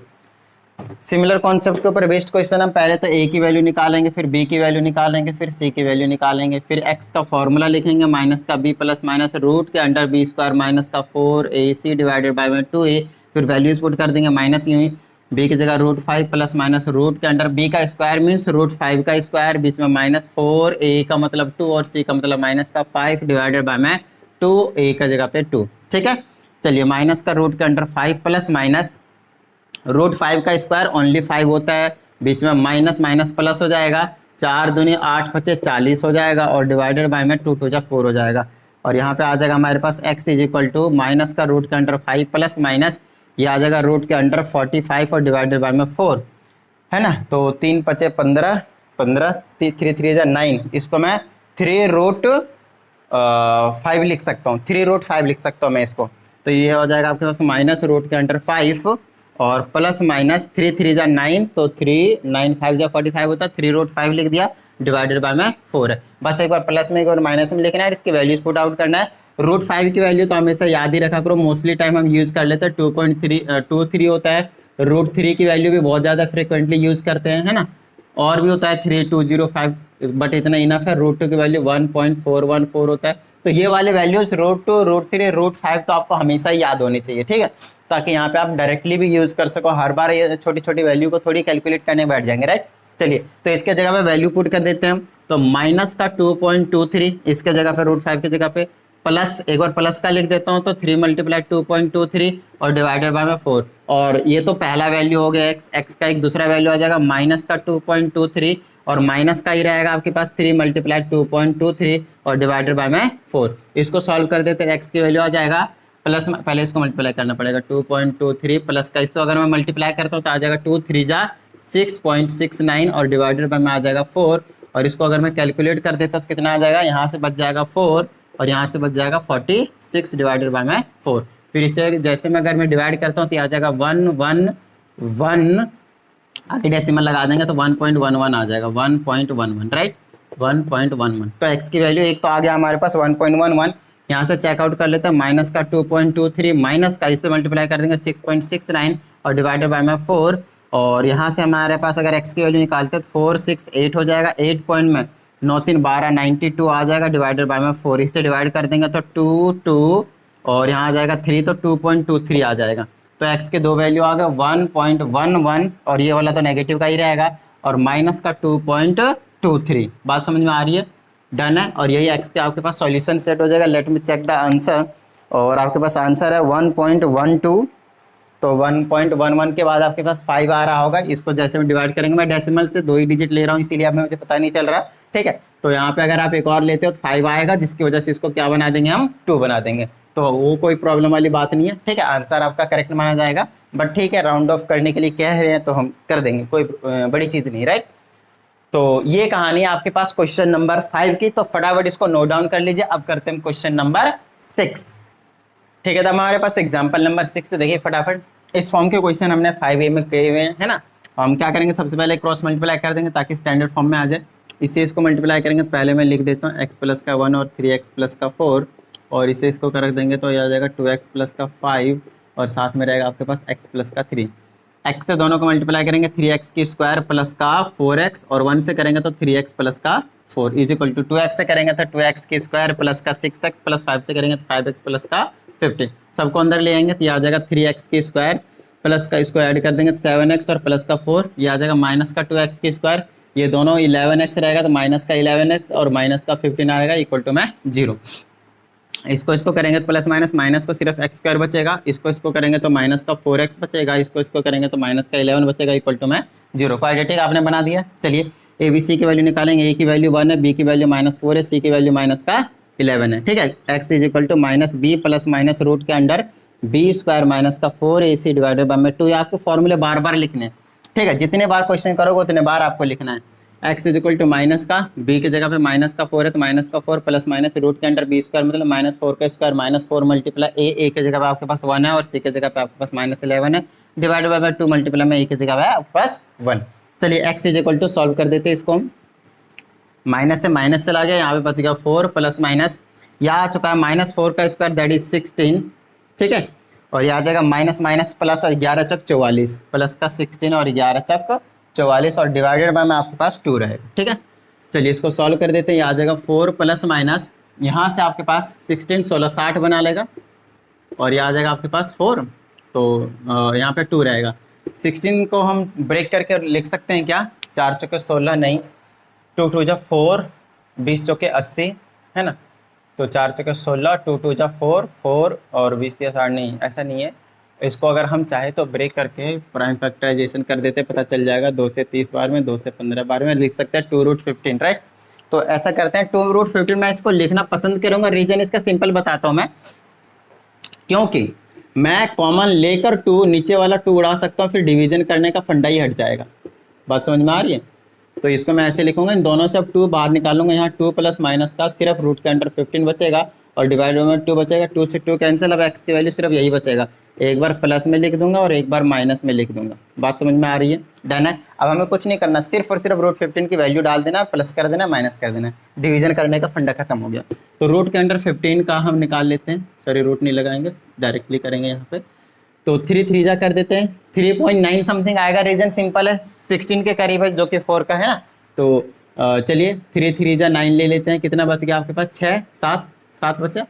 सिमिलर कॉन्सेप्ट के ऊपर बेस्ड क्वेश्चन। हम पहले तो a की वैल्यू निकालेंगे, फिर b की वैल्यू निकालेंगे, फिर c की वैल्यू निकालेंगे, फिर x का फॉर्मूला लिखेंगे माइनस का b प्लस माइनस रूट के अंडर b स्क्वायर माइनस का 4ac डिवाइडेड बाय 2a। फिर वैल्यूज पुट कर देंगे माइनस यूं ही, b की जगह रूट 5 प्लस माइनस रूट के अंडर b का स्क्वायर मीन्स रूट 5 का स्क्वायर, बीच में माइनस 4a का मतलब 2 और c का मतलब माइनस का 5 डिवाइडेड बाय में 2a का जगह पे 2, ठीक है। चलिए, माइनस का रूट के अंडर 5 प्लस माइनस रूट 5 का स्क्वायर ओनली 5 होता है, बीच में माइनस माइनस प्लस हो जाएगा, 4 दूनी 8 बचे 40 हो जाएगा और डिवाइडेड बाय में 2 2 जा 4 हो जाएगा। और यहाँ पे आ जाएगा हमारे पास x is equal to minus का रूट के अंडर 5 प्लस माइनस ये आ जाएगा रूट के अंडर 45 और डिवाइडेड बाय में 4, है ना। तो 3 बचे 15 15 3 3 जा 9, इसको मैं 3 रूट 5 लिख सकता हूँ, 3 रूट 5 लिख सकता हूँ मैं इसको। तो ये हो जाएगा आपके पास माइनस रूट के अंडर 5 और प्लस माइनस 3 3 जा 9, तो 3 9 5 जा 45 होता है, 3 रूट 5 लिख दिया डिवाइडेड बाय में 4 है। बस एक बार प्लस में एक बार माइनस में लिखना है, इसकी वैल्यूज पुट आउट करना है। रूट 5 की वैल्यू तो हमेशा याद ही रखा करो, मोस्टली टाइम हम यूज़ कर लेते हैं 2.23 होता है। रूट 3 की वैल्यू भी बहुत ज़्यादा फ्रिक्वेंटली यूज़ करते हैं, है ना। और भी होता है 3205, बट इतना इनफ है। रूट 2 की वैल्यू 1.414 होता है। तो ये वाले वैल्यूज रूट 2 रूट 3 रूट 5 तो आपको हमेशा ही याद होनी चाहिए, ठीक है, ताकि यहाँ पे आप डायरेक्टली भी यूज़ कर सको। हर बार ये छोटी छोटी वैल्यू को थोड़ी कैलकुलेट करने बैठ जाएंगे, राइट। चलिए, तो इसके जगह पे वैल्यू पुट कर देते हैं हम। तो माइनस का 2.23 इसके जगह पे रूट 5 की जगह पे प्लस, एक बार प्लस का लिख देता हूँ, तो 3 मल्टीप्लाई 2.23 और डिवाइडेड बाय में 4। और ये तो पहला वैल्यू हो गया x का एक दूसरा वैल्यू आ जाएगा माइनस का 2.23 और माइनस का ही रहेगा आपके पास 3 मल्टीप्लाई 2.23 और डिवाइडेड बाय में 4। इसको सॉल्व कर देते हैं, x की वैल्यू आ जाएगा प्लस में, पहले इसको मल्टीप्लाई करना पड़ेगा 2.23 प्लस का, इसको अगर मैं मल्टीप्लाई करता हूँ तो आ जाएगा 2 3 जा 6.69 और डिवाइडेड बाय में आ जाएगा 4। और इसको अगर मैं कैलकुलेट कर देता तो कितना आ जाएगा, यहाँ से बच जाएगा 4 और यहाँ से बच जाएगा 46 डिवाइडेड बाय में 4। फिर इसे जैसे मैं अगर मैं डिवाइड करता हूँ तो आ जाएगा 111, आगे डेसिमल लगा देंगे तो 1.11 आ जाएगा, 1.11, राइट, 1.11। तो x की वैल्यू एक तो आ गया हमारे पास 1.11। यहाँ से चेकआउट कर लेते हैं, माइनस का 2.23 माइनस का इससे मल्टीप्लाई कर देंगे 6.69 और डिवाइडेड बाय में 4। और यहाँ से हमारे पास अगर x की वैल्यू निकालते हैं तो 468 हो जाएगा, 8 पॉइंट में 9 3 12 92 आ जाएगा डिवाइडेड बाय में 4। इससे डिवाइड कर देंगे तो 2 और यहाँ आ जाएगा 3 तो 2.23 आ जाएगा। तो x के दो वैल्यू आ गए 1.11 और ये वाला तो नेगेटिव का ही रहेगा और माइनस का 2.23। बात समझ में आ रही है, डन है। और यही x के आपके पास सॉल्यूशन सेट हो जाएगा। Let me check the answer, और आपके पास आंसर है 1.12। तो 1.11 के बाद आपके पास 5 आ रहा होगा। इसको जैसे हम डिवाइड करेंगे, मैं डेसिमल से 2 ही डिजिट ले रहा हूँ इसीलिए अब मुझे पता नहीं चल रहा, ठीक है। तो यहाँ पे अगर आप एक और लेते हो तो 5 आएगा, जिसकी वजह से इसको क्या बना देंगे हम, 2 बना देंगे। तो वो कोई प्रॉब्लम वाली बात नहीं है, ठीक है, आंसर आपका करेक्ट माना जाएगा। बट ठीक है, राउंड ऑफ करने के लिए कह रहे हैं तो हम कर देंगे, कोई बड़ी चीज़ नहीं, राइट। तो ये कहानी है आपके पास क्वेश्चन नंबर 5 की। तो फटाफट इसको नोट डाउन कर लीजिए। अब करते हैं क्वेश्चन नंबर 6, ठीक है। तो हमारे पास एग्जाम्पल नंबर 6 देखिए फटाफट। इस फॉर्म के क्वेश्चन हमने 5A में किए हुए हैं, है ना। हम क्या करेंगे, सबसे पहले क्रॉस मल्टीप्लाई कर देंगे ताकि स्टैंडर्ड फॉर्म में आ जाए। इसे इसको मल्टीप्लाई करेंगे तो पहले मैं लिख देता हूँ x प्लस का 1 और 3x प्लस का 4 और इसे इसको कर देंगे तो ये आ जाएगा 2x प्लस का 5 और साथ में रहेगा आपके पास x प्लस का 3। x से दोनों को मल्टीप्लाई करेंगे 3x की स्क्वायर प्लस का 4x और 1 से करेंगे तो 3x प्लस का 4 इज इक्वल टू 2x से करेंगे तो 2x की स्क्वायर प्लस का 6x प्लस 5 से करेंगे तो 5x प्लस का 50। सबको अंदर ले आएंगे तो ये आ जाएगा 3x की स्क्वायर प्लस का इसको ऐड कर देंगे 7x और प्लस का 4, ये आ जाएगा माइनस का 2x की स्क्वायर, ये दोनों 11x रहेगा तो माइनस का 11x और माइनस का 15 आएगा इक्वल टू में 0। इसको करेंगे तो प्लस माइनस, माइनस तो सिर्फ x स्क्वायर बचेगा, इसको करेंगे तो माइनस का 4x बचेगा, इसको करेंगे तो माइनस का 11 बचेगा इक्वल टू में 0। क्वाड्रेटिक आपने बना दिया। चलिए ए बी सी की वैल्यू निकालेंगे, ए की वैल्यू 1 है, बी की वैल्यू -4 है, सी की वैल्यू माइनस का 11 है। ठीक है, x is equal to minus B plus minus root के अंडर बी स्क्वायर माइनस का 4ac डिवाइडेड बाय 2। ये आपको फॉर्मूले बार बार लिखने हैं। ठीक है, जितने बार क्वेश्चन करोगे उतने बार आपको लिखना है। x is equal to minus का b की जगह पे माइनस का 4 है तो माइनस का 4 प्लस माइनस रूट के अंडर बी स्क्वायर मतलब -4 का स्क्वायर -4 मल्टीप्लाई a की जगह पे आपके पास 1 है और c की जगह पे आपके पास -11 है डिवाइडेड बाय 2 मल्टीप्लाई में a की जगह पे आपके पास 1। चलिए x is equal to solve कर देते हैं इसको हम। माइनस से माइनस चला गया, यहाँ पे बच गया 4 प्लस माइनस, यहाँ आ चुका है -4 का स्क्वायर दैट इज 16। ठीक है, और ये आ जाएगा माइनस माइनस प्लस 11 चक 44 प्लस का 16 और 11 चक 44 और डिवाइडेड बाय में आपके पास 2 रहेगा। ठीक है, चलिए इसको सॉल्व कर देते हैं। ये आ जाएगा 4 प्लस माइनस, यहाँ से आपके पास 16 16 60 बना लेगा और ये आ जाएगा आपके पास 4, तो यहाँ पे 2 रहेगा। 16 को हम ब्रेक करके लिख सकते हैं क्या, 4 चौके 16 नहीं, 2 2 जा 4, 20 चौके 80 है ना, तो 4 चौके 16, 2 2 जा 4 4 और 20 दिया 60 नहीं, ऐसा नहीं है। इसको अगर हम चाहे तो ब्रेक करके प्राइम फैक्टराइजेशन कर देते, पता चल जाएगा 2 से 30 बार में, 2 से 15 बार में लिख सकते हैं 2 रूट 15, राइट। तो ऐसा करते हैं 2 रूट 15 मैं इसको लिखना पसंद करूँगा। रीजन इसका सिंपल बताता हूँ मैं, क्योंकि मैं कॉमन लेकर 2 नीचे वाला 2 उड़ा सकता हूँ, फिर डिवीजन करने का फंडा ही हट जाएगा। बात समझ में आ रही है? तो इसको मैं ऐसे लिखूंगा, इन दोनों से अब 2 बाहर निकालूंगा, यहाँ 2 प्लस माइनस का सिर्फ रूट के अंडर 15 बचेगा और डिवाइड में 2 बचेगा, 2 से 2 कैंसिल, अब x की वैल्यू सिर्फ यही बचेगा, एक बार प्लस में लिख दूंगा और एक बार माइनस में लिख दूंगा। बात समझ में आ रही है? डन है। अब हमें कुछ नहीं करना, सिर्फ और सिर्फ रूट 15 की वैल्यू डाल देना, प्लस कर देना, माइनस कर देना, डिवीजन करने का फंडा खत्म हो गया। तो रूट के अंडर 15 का हम निकाल लेते हैं, सॉरी रूट नहीं लगाएंगे, डायरेक्टली करेंगे यहाँ पे। तो 3 3 जा कर देते हैं, 3.9 समथिंग आएगा। रीजन सिंपल है, 16 के करीब है जो कि 4 का है ना। तो चलिए 3 3 जा 9 ले लेते हैं, कितना बच गया आपके पास, 6 7 बचा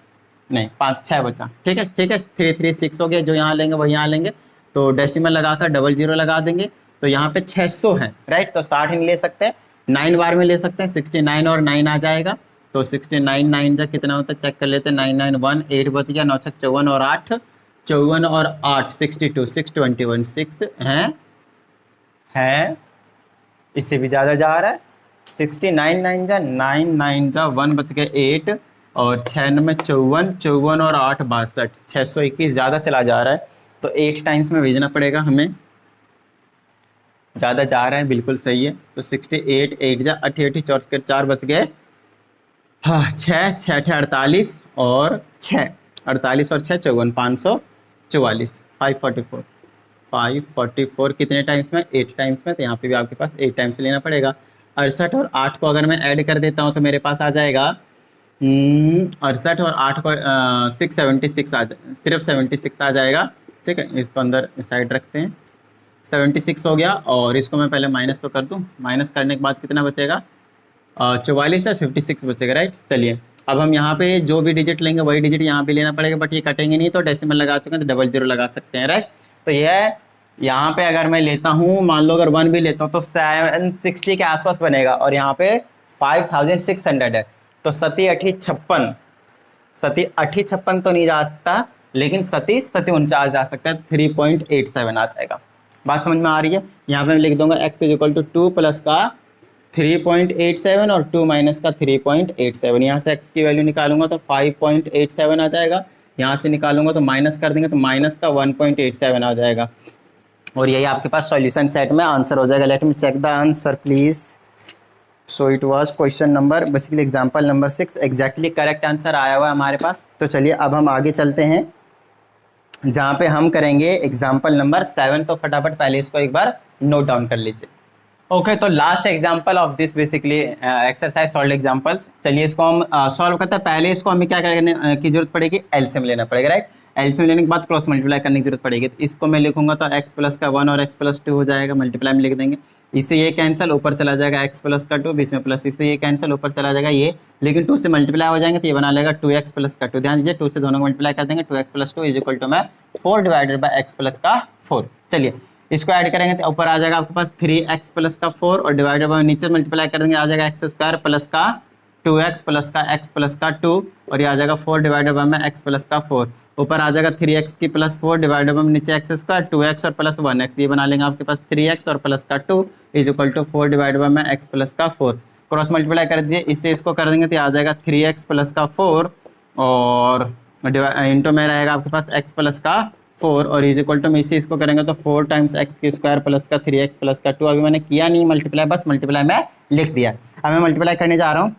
नहीं 5 6 बचा। ठीक है 3 3 6 हो गया, जो यहाँ लेंगे वही यहाँ लेंगे, तो डेसिमल लगाकर 00 लगा देंगे, तो यहाँ पे 600 है, राइट। तो 60 ही ले सकते हैं, 9 बार में ले सकते हैं, 69 और 9 आ जाएगा, तो 69 9 जा कितना होता है चेक कर लेते हैं, 9 9 1 8 बच गया, 9 6 54 और 8 54 और 8 62 621 6 है, इससे भी ज़्यादा जा रहा है। 69 9 जा 9 9 जा 1 बच गए 8 और 6 में 54 54 और 8 62 621 ज़्यादा चला जा रहा है, तो 8 टाइम्स में भेजना पड़ेगा हमें, ज़्यादा जा रहा है, बिल्कुल सही है। तो 68 8 जा 88 4 4 बच गए, हाँ 6 6 48 और 6 48 और 6 54 544 544 कितने टाइम्स में, 8 टाइम्स में, तो यहाँ पे भी आपके पास 8 टाइम्स लेना पड़ेगा। 68 और 8 को अगर मैं ऐड कर देता हूँ तो मेरे पास आ जाएगा 68 और 8 को 676 आ जाए, सिर्फ 76 आ जाएगा। ठीक है, इसको अंदर साइड रखते हैं, 76 हो गया, और इसको मैं पहले माइनस तो कर दूँ, माइनस करने के बाद कितना बचेगा, 44 से 56 बचेगा, राइट। चलिए अब हम यहाँ पे जो भी डिजिट लेंगे वही डिजिट यहाँ पे लेना पड़ेगा, बट ये कटेंगे नहीं, तो डेसिमल लगा चुके हैं तो 00 लगा सकते हैं, राइट। तो यह यहाँ पे अगर मैं लेता हूँ, मान लो अगर 1 भी लेता हूँ तो 760 के आसपास बनेगा, और यहाँ पे 5600 है, तो 7 8 56 7 8 56 तो नहीं जा सकता, लेकिन 7 7 49 जा सकता है, 3.87 आ जाएगा। बात समझ में आ रही है? यहाँ पे मैं लिख दूंगा x is equal to 2 plus का 3.87 और 2 माइनस का 3.87, यहाँ से x की वैल्यू निकालूंगा तो 5.87 आ जाएगा, यहाँ से निकालूंगा तो माइनस कर देंगे तो माइनस का 1.87 आ जाएगा, और यही आपके पास सॉल्यूशन सेट में आंसर हो जाएगा। Let me check the answer please. So it was question number basically example number 6, exactly correct answer आया हुआ है हमारे पास। तो चलिए अब हम आगे चलते हैं, जहाँ पे हम करेंगे एग्जाम्पल नंबर 7। तो फटाफट पहले इसको एक बार नोट डाउन कर लीजिए। ओके, तो last example of this basically exercise solve examples. चलिए इसको हम सॉल्व करते हैं। पहले इसको हमें क्या करने की जरूरत पड़ेगी, एलसीएम लेना पड़ेगा, राइट। एलसीएम लेने के बाद क्रॉस मल्टीप्लाई करने की जरूरत पड़ेगी। तो इसको मैं लिखूंगा तो x प्लस का 1 और x प्लस 2 हो जाएगा, मल्टीप्लाई में लिख देंगे, इससे ये कैंसिल, ऊपर चला जाएगा x प्लस का 2, बीच में प्लस, इससे ये कैंसिल, ऊपर चला जाएगा ये, लेकिन 2 से मल्टीप्लाई हो जाएंगे तो ये बना लेगा 2x प्लस का 2। ध्यान दीजिए 2 से दोनों को मल्टीप्लाई कर देंगे, 2x plus 2 is equal to मैं 4 डिवाइडेड बाई x प्लस का 4। चलिए इसको ऐड करेंगे तो ऊपर आ जाएगा आपके पास 3x प्लस का 4 और डिवाइडेड बाय नीचे मल्टीप्लाई कर देंगे आ जाएगा एक्स स्क्वायर प्लस का 2x प्लस का x प्लस का 2 और ये आ जाएगा 4 डिवाइडेड बाय में x प्लस का 4 ऊपर आ जाएगा 3x की प्लस 4 डिवाइडेड बाय नीचे एक्स स्क्वायर 2x और प्लस 1x ये बना लेंगे आपके पास 3x और प्लस का 2 is equal to 4 divided by में x प्लस का 4 क्रॉस मल्टीप्लाई कर दीजिए इससे इसको कर देंगे तो आ जाएगा 3x प्लस का 4 और इंटू में रहेगा आपके पास x प्लस का 4 और इज इक्वल टू में इसे इसको करेंगे तो 4 टाइम्स एक्स की स्क्वायर प्लस का 3x प्लस का 2 अभी मैंने किया नहीं मल्टीप्लाई बस मल्टीप्लाई में लिख दिया। अब मैं मल्टीप्लाई करने जा रहा हूँ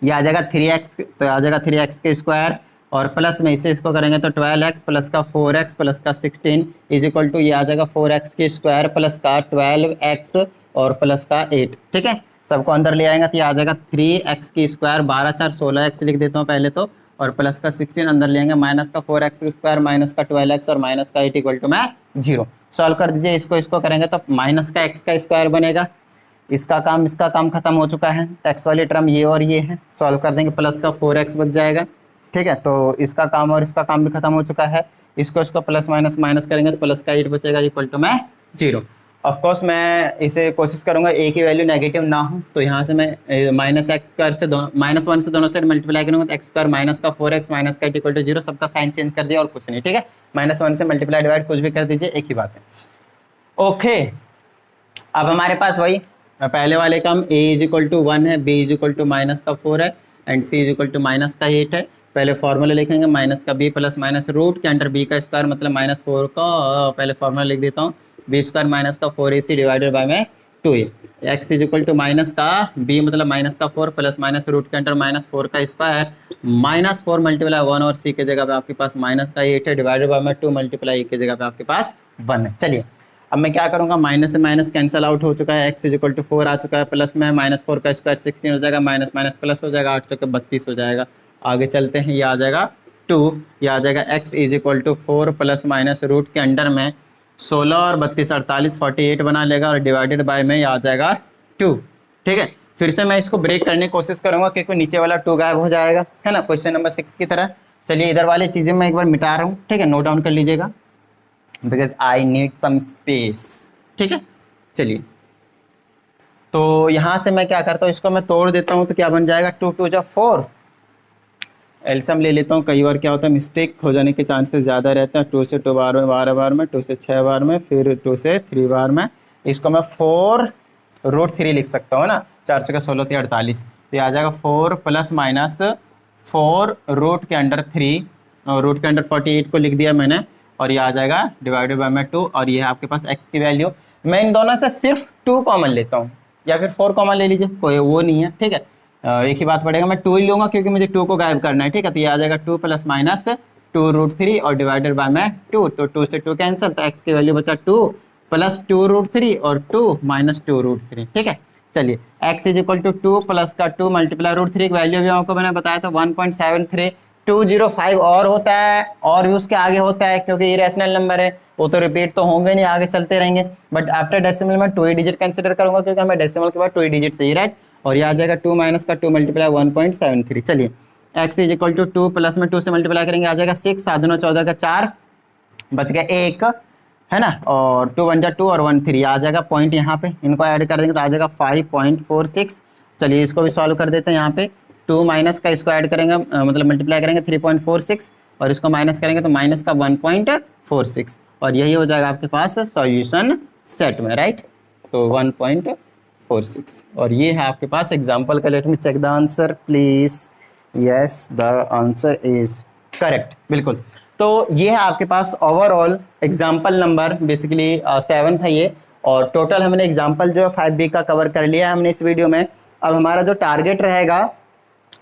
ये आ जाएगा 3x तो आ जाएगा 3x के स्क्वायर और प्लस में इसे इसको करेंगे तो 12x प्लस का 4x प्लस का 16 इज इक्वल टू ये आ जाएगा 4x के स्क्वायर प्लस का 12x और प्लस का 8 ठीक है सबको अंदर ले आएंगे तो ये आ जाएगा 3x की स्क्वायर 12 4 16x लिख देता हूँ पहले तो और प्लस का 16 अंदर ले आएंगे माइनस का 4x स्क्वायर माइनस का 12x और माइनस का 8 इक्वल टू में 0 सॉल्व कर दीजिए इसको करेंगे तो माइनस का x का स्क्वायर बनेगा इसका काम खत्म हो चुका है x वाली टर्म ये और ये है सॉल्व कर देंगे प्लस का 4x बच जाएगा ठीक है तो इसका काम और इसका काम भी खत्म हो चुका है इसको प्लस माइनस करेंगे तो प्लस का 8 बचेगा इक्वल टू में 0 ऑफ कोर्स मैं इसे कोशिश करूंगा a की वैल्यू नेगेटिव ना हो तो यहाँ से मैं माइनस एक्स स्क्वायर से -1 से दोनों साइड मल्टीप्लाई करूंगा तो एक्स स्क्वायर माइनस का 4x माइनस का 8 इक्वल टू 0 सबका साइन चेंज कर दिया और कुछ नहीं ठीक है -1 से मल्टीप्लाई डिवाइड कुछ भी कर दीजिए एक ही बात है ओके। अब हमारे पास वही पहले वाले काम a इज इक्वल टू 1 है b is equal to minus का 4 है and c is equal to minus का 8 है पहले फॉर्मूला लिखेंगे माइनस का b प्लस माइनस रूट के अंडर b का स्क्वायर मतलब -4 का पहले फॉर्मूला लिख देता हूँ b स्क्वायर माइनस का 4ac डिवाइडेड बाय में 2a x is equal to minus का b मतलब माइनस का 4 प्लस माइनस रूट के अंडर -4 का स्क्वायर -4 मल्टीप्लाई 1 और c के जगह पे आपके पास माइनस का 8 है डिवाइडेड बाय में 2 मल्टीप्लाई के जगह पे आपके पास 1 है। चलिए अब मैं क्या करूंगा माइनस से माइनस कैंसिल आउट हो चुका है x इज इक्वल टू 4 आ चुका है प्लस में -4 का स्क्वायर 16 हो जाएगा माइनस माइनस प्लस हो जाएगा 8 चौके 32 हो जाएगा आगे चलते हैं ये आ जाएगा 2 ये आ जाएगा x is equal to 4 plus minus root के अंडर में 16 और 32 48 48 बना लेगा और डिवाइडेड बाय में ये आ जाएगा 2 ठीक है फिर से मैं इसको ब्रेक करने की कोशिश करूंगा क्योंकि नीचे वाला 2 गायब हो जाएगा है ना क्वेश्चन नंबर 6 की तरह। चलिए इधर वाली चीज़ें मैं एक बार मिटा रहा हूँ ठीक है नोट डाउन कर लीजिएगा because I need some space ठीक है। चलिए तो यहाँ से मैं क्या करता हूँ इसको मैं तोड़ देता हूँ तो क्या बन जाएगा 2 2 जा 4 एल्सियम ले लेता हूँ कई बार क्या होता है मिस्टेक हो जाने के चांसेस ज़्यादा रहते हैं 2 से 2 बार में 12 बार में 2 से 6 बार में फिर 2 से 3 बार में इसको मैं 4 रूट 3 लिख सकता हूँ ना 4 चौके 16 3 48 तो आ जाएगा 4 प्लस माइनस 4 रूट के अंडर 3 रूट के अंडर 48 को लिख दिया मैंने और ये आ जाएगा डिवाइडेड बाय में 2 और ये है आपके पास x की वैल्यू मैं इन दोनों से सिर्फ 2 कॉमन लेता हूँ या फिर 4 कॉमन ले लीजिए कोई वो नहीं है ठीक है एक ही बात पड़ेगा मैं 2 ही लूँगा क्योंकि मुझे 2 को गायब करना है ठीक है तो ये आ जाएगा 2 प्लस माइनस 2 रूट 3 और डिवाइडेड बाय में 2 तो 2 से 2 कैंसिल तो x की वैल्यू बचा 2 प्लस 2 रूट 3 और 2 माइनस 2 रूट 3 ठीक है। चलिए x is equal to 2 plus का 2 मल्टीप्लाई रूट 3 की वैल्यू भी आपको मैंने बताया था 1.73205 और होता है और भी उसके आगे होता है क्योंकि इरेशनल नंबर है वो तो रिपीट तो होंगे नहीं आगे चलते रहेंगे बट आफ्टर डेसिमल में 2 ही डिजिट कंसिडर करूंगा क्योंकि हमें डेसिमल के बाद 2 ही डिजिट चाहिए राइट और ये आ जाएगा 2 माइनस का 2 मल्टीप्लाई 1.73। चलिए x is equal to 2 plus में 2 से मल्टीप्लाई करेंगे आ जाएगा 6 7 9 14 का 4 बच गया 1 है ना और 2 1 जा 2 और 1 3 आ जाएगा पॉइंट यहाँ पे इनको ऐड कर देंगे तो आ जाएगा 5.46। चलिए इसको भी सॉल्व कर देते हैं यहाँ पे 2 माइनस का इसको ऐड करेंगे मतलब मल्टीप्लाई करेंगे 3.46 और इसको माइनस करेंगे तो माइनस का 1.46 और यही हो जाएगा आपके पास सॉल्यूशन सेट में राइट तो 1.46 और ये है आपके पास एग्जाम्पल का। Let me check the answer please yes the answer is correct बिल्कुल। तो ये है आपके पास ओवरऑल एग्जाम्पल नंबर बेसिकली 7 था ये और टोटल हमने एग्जाम्पल जो है 5B का कवर कर लिया है हमने इस वीडियो में। अब हमारा जो टारगेट रहेगा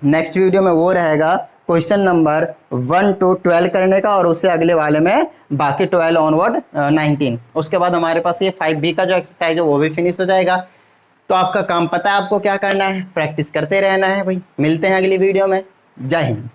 नेक्स्ट वीडियो में वो रहेगा क्वेश्चन नंबर 1 to 12 करने का और उससे अगले वाले में बाकी 12 ऑनवर्ड 19। उसके बाद हमारे पास ये 5B का जो एक्सरसाइज है वो भी फिनिश हो जाएगा। तो आपका काम पता है आपको क्या करना है प्रैक्टिस करते रहना है भाई। मिलते हैं अगली वीडियो में। जय हिंद।